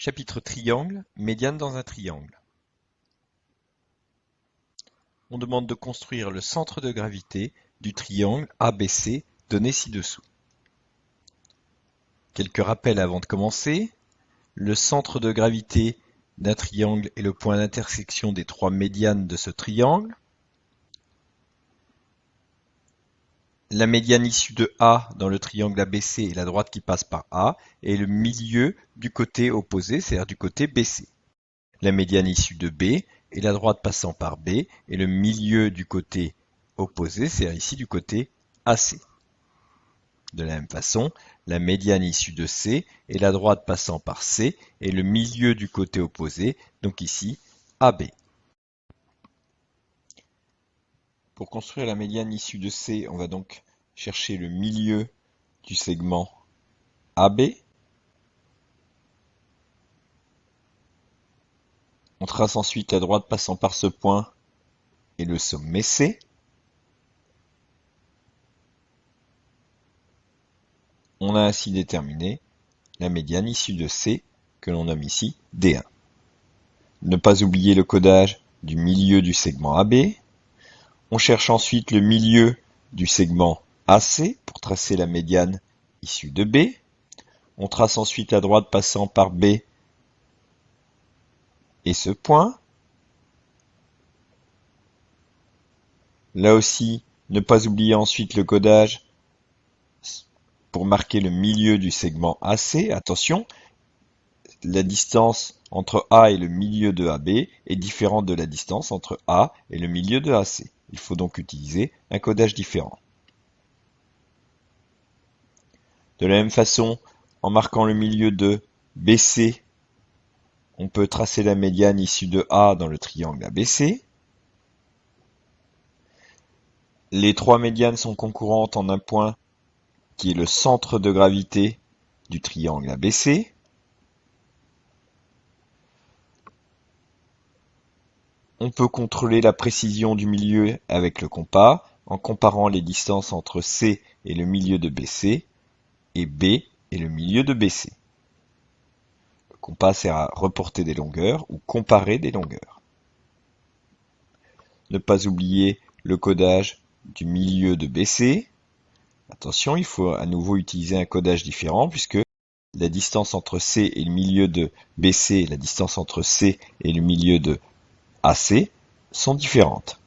Chapitre triangle, médiane dans un triangle. On demande de construire le centre de gravité du triangle ABC donné ci-dessous. Quelques rappels avant de commencer. Le centre de gravité d'un triangle est le point d'intersection des trois médianes de ce triangle. La médiane issue de A dans le triangle ABC est la droite qui passe par A et le milieu du côté opposé, c'est-à-dire du côté BC. La médiane issue de B est la droite passant par B et le milieu du côté opposé, c'est-à-dire ici du côté AC. De la même façon, la médiane issue de C est la droite passant par C et le milieu du côté opposé, donc ici AB. Pour construire la médiane issue de C, on va donc chercher le milieu du segment AB. On trace ensuite la droite passant par ce point et le sommet C. On a ainsi déterminé la médiane issue de C, que l'on nomme ici D1. Ne pas oublier le codage du milieu du segment AB. On cherche ensuite le milieu du segment AC pour tracer la médiane issue de B. On trace ensuite la droite passant par B et ce point. Là aussi, ne pas oublier ensuite le codage pour marquer le milieu du segment AC. Attention, la distance entre A et le milieu de AB est différente de la distance entre A et le milieu de AC. Il faut donc utiliser un codage différent. De la même façon, en marquant le milieu de BC, on peut tracer la médiane issue de A dans le triangle ABC. Les trois médianes sont concurrentes en un point qui est le centre de gravité du triangle ABC. On peut contrôler la précision du milieu avec le compas en comparant les distances entre C et le milieu de BC et B et le milieu de BC. Le compas sert à reporter des longueurs ou comparer des longueurs. Ne pas oublier le codage du milieu de BC. Attention, il faut à nouveau utiliser un codage différent puisque la distance entre C et le milieu de BC et la distance entre C et le milieu de AC sont différentes.